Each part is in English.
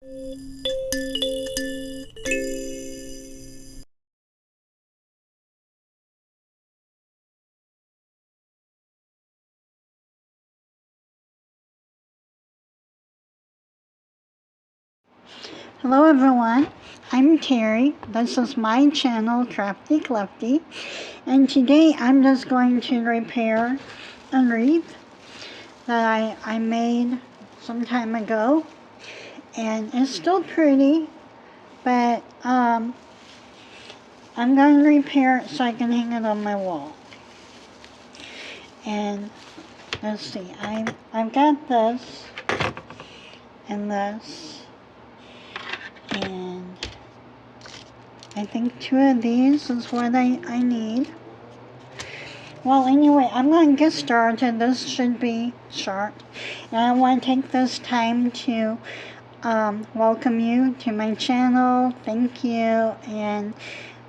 Hello everyone, I'm Terry. This is my channel, Crafty Clefty, and today I'm just going to repair a wreath that I made some time ago, and it's still pretty, but I'm going to repair it so I can hang it on my wall. And let's see, I've got this and this. And I think 2 of these is what I need. Well, anyway, I'm going to get started. This should be short. And I want to take this time to welcome you to my channel. Thank you. And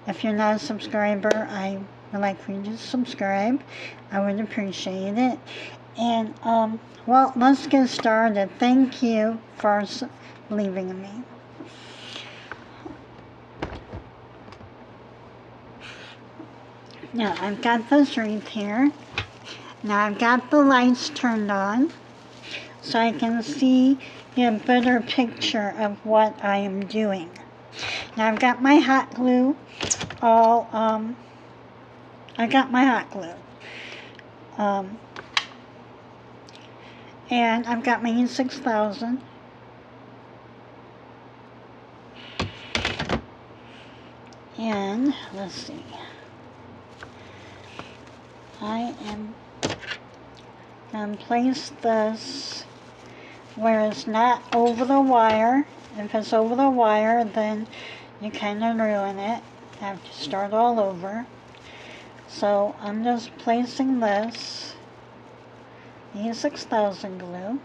if you're not a subscriber, I would like for you to subscribe. I would appreciate it. And, well, let's get started. Thank you for leaving me. Now, I've got this wreath here. Now, I've got the lights turned on so I can see a better picture of what I am doing. Now, I've got my hot glue and I've got my E6000. And, let's see. I am going to place this where it's not over the wire. If it's over the wire, then you kind of ruin it. You have to start all over. So I'm just placing this E6000 glue.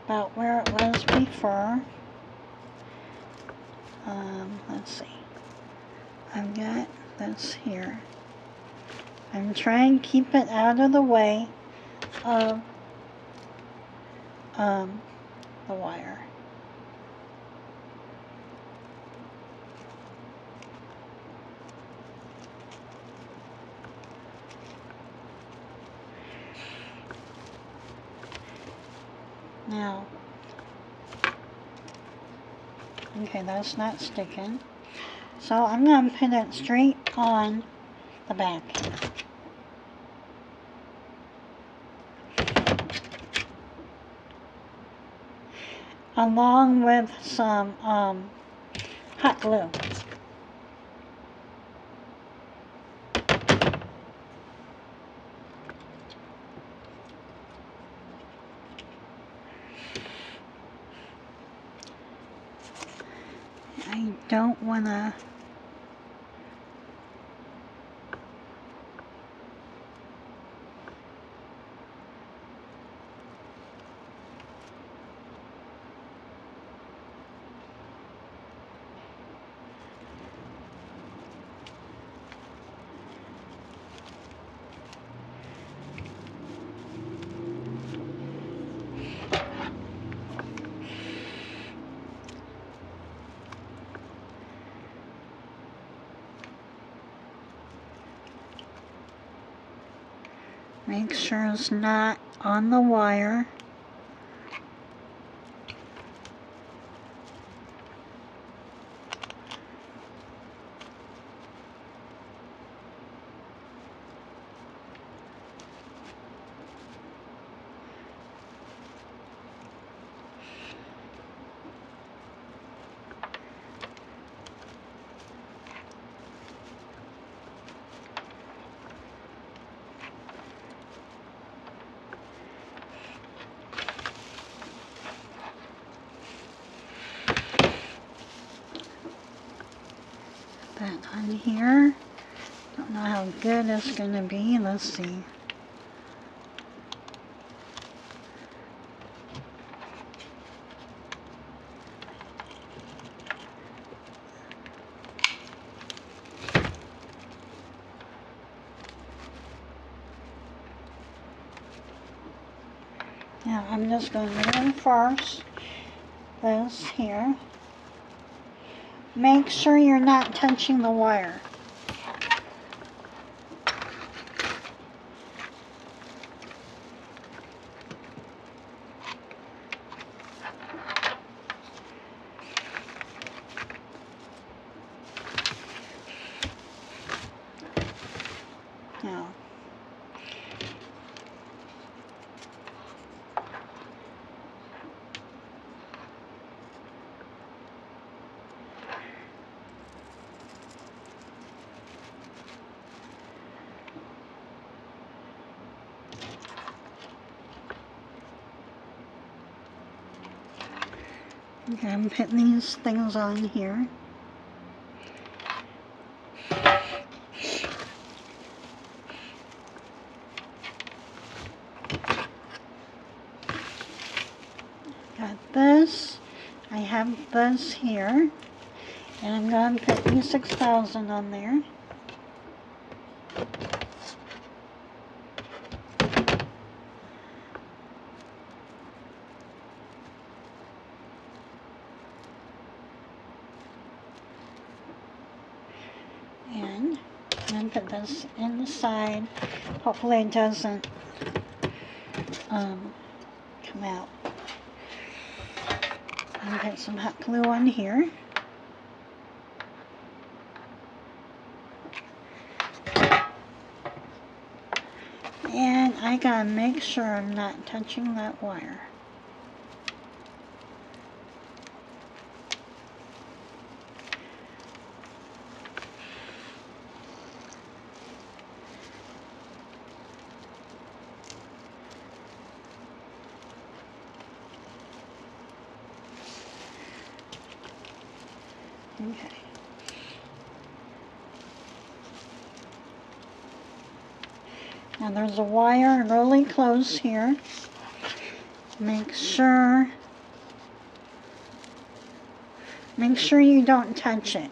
About where it was before. Let's see. I've got this here. I'm trying to keep it out of the way of the wire. Now, okay, that's not sticking. So I'm going to put it straight on the back. Along with some hot glue. I don't want to make sure it's not on the wire. That on here. Don't know how good it's going to be. Let's see. Now I'm just going to reinforce this here. Make sure you're not touching the wire. Now, okay, I'm putting these things on here. Got this. I have this here. And I'm going to put these 6,000 on there. And I'm going to put this in the side. Hopefully it doesn't come out. I'm going to put some hot glue on here. And I gotta make sure I'm not touching that wire. Okay. Now there's a wire really close here. Make sure you don't touch it.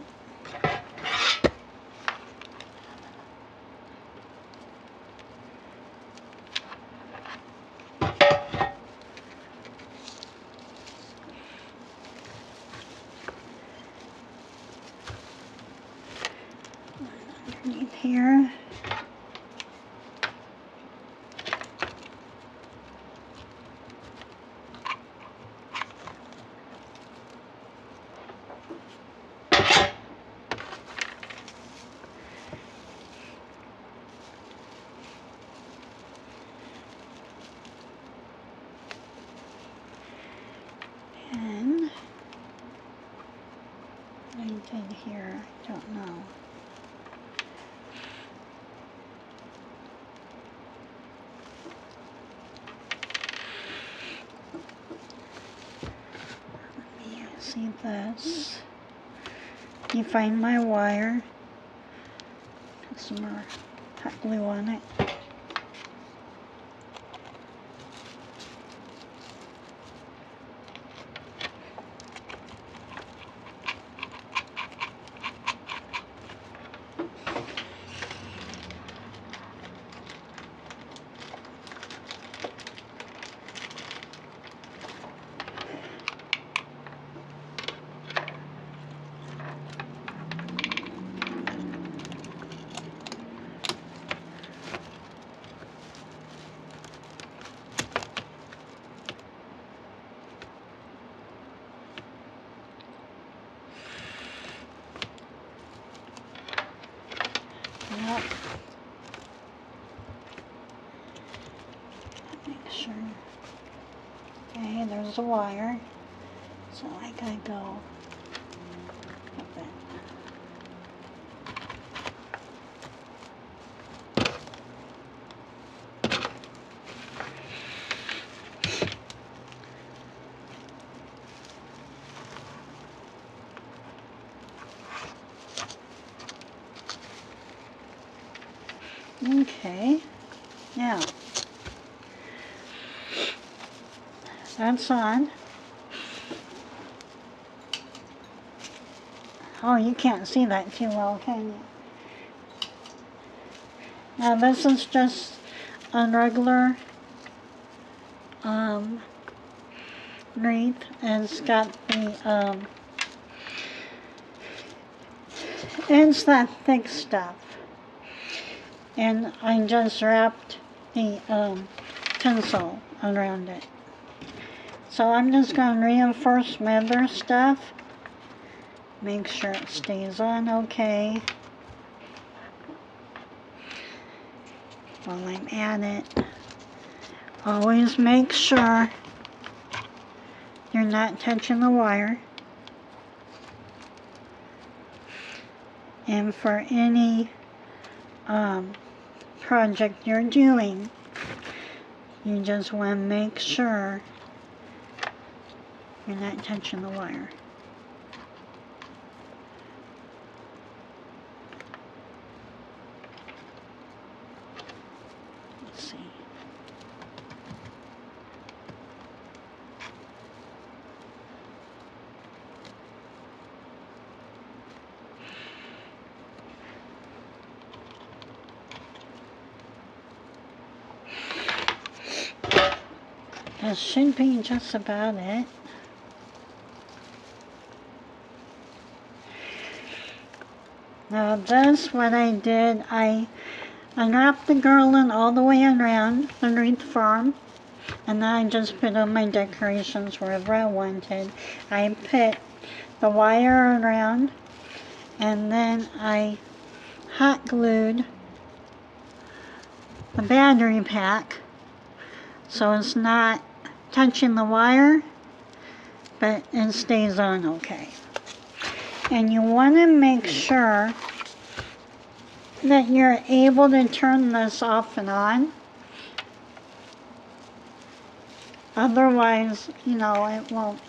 Underneath here. And what I did here, I don't know. Let me see this. You find my wire. Put some more hot glue on it. Yep. Make sure. Okay, there's the wire. So I gotta go with it. Okay, now that's on. Oh, you can't see that too well, can you? Now this is just a regular wreath. It's got the, it's that thick stuff. And I just wrapped the tinsel around it. So I'm just going to reinforce my other stuff. Make sure it stays on okay. While I'm at it, always make sure you're not touching the wire. And for any project you're doing, you just want to make sure you're not touching the wire. Let's see. That should be just about it. Now this, what I did, I unwrapped the garland all the way around the wreath form, and then I just put on my decorations wherever I wanted. I put the wire around, and then I hot glued the battery pack so it's not touching the wire, but it stays on okay. And you want to make sure that you're able to turn this off and on. Otherwise, you know, it won't,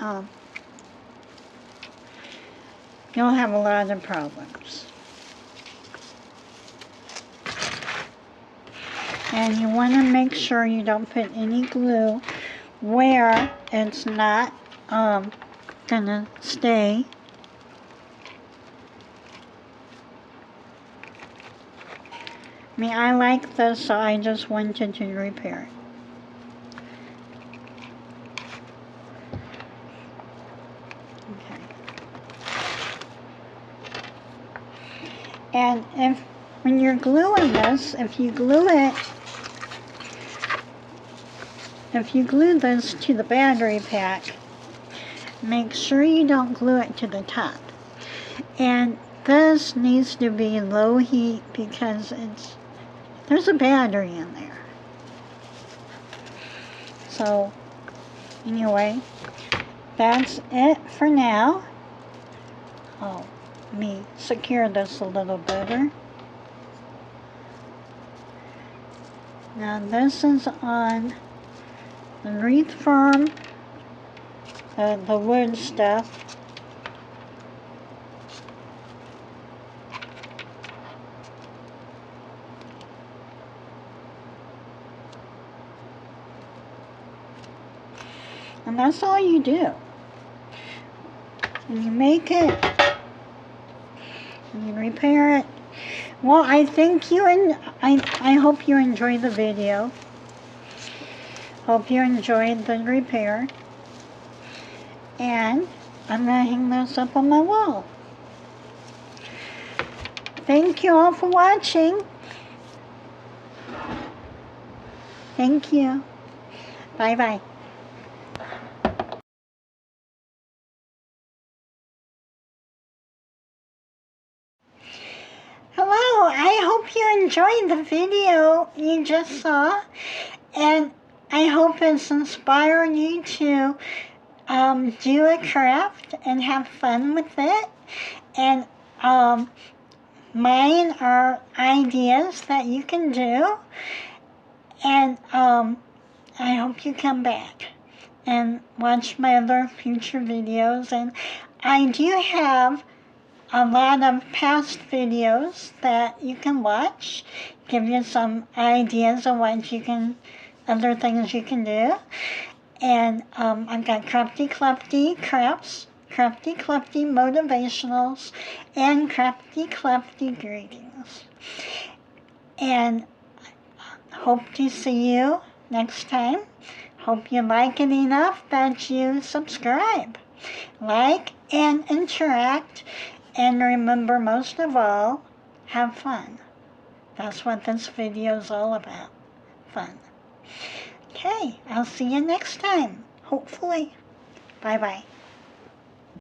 you'll have a lot of problems. And you want to make sure you don't put any glue where it's not gonna stay. I mean, I like this, so I just wanted to repair it. Okay. And when you're gluing this, if you glue this to the battery pack, make sure you don't glue it to the top. And this needs to be low heat because there's a battery in there. So anyway, that's it for now. Oh, let me secure this a little better. Now this is on the wreath form, the wood stuff. And that's all you do. And you make it, and you repair it. Well, I think I hope you enjoyed the video. Hope you enjoyed the repair. And I'm going to hang this up on my wall. Thank you all for watching. Thank you. Bye-bye. Hello, I hope you enjoyed the video you just saw, and I hope it's inspired you to do a craft and have fun with it. And mine are ideas that you can do, and I hope you come back and watch my other future videos. And I do have a lot of past videos that you can watch, give you some ideas of what you can, other things you can do. And I've got crafty clefty crafts, crafty clefty motivationals, and crafty clefty greetings. And hope to see you next time. Hope you like it enough that you subscribe, like, and interact. And remember, most of all, have fun. That's what this video is all about. Fun. Okay, I'll see you next time. Hopefully. Bye-bye.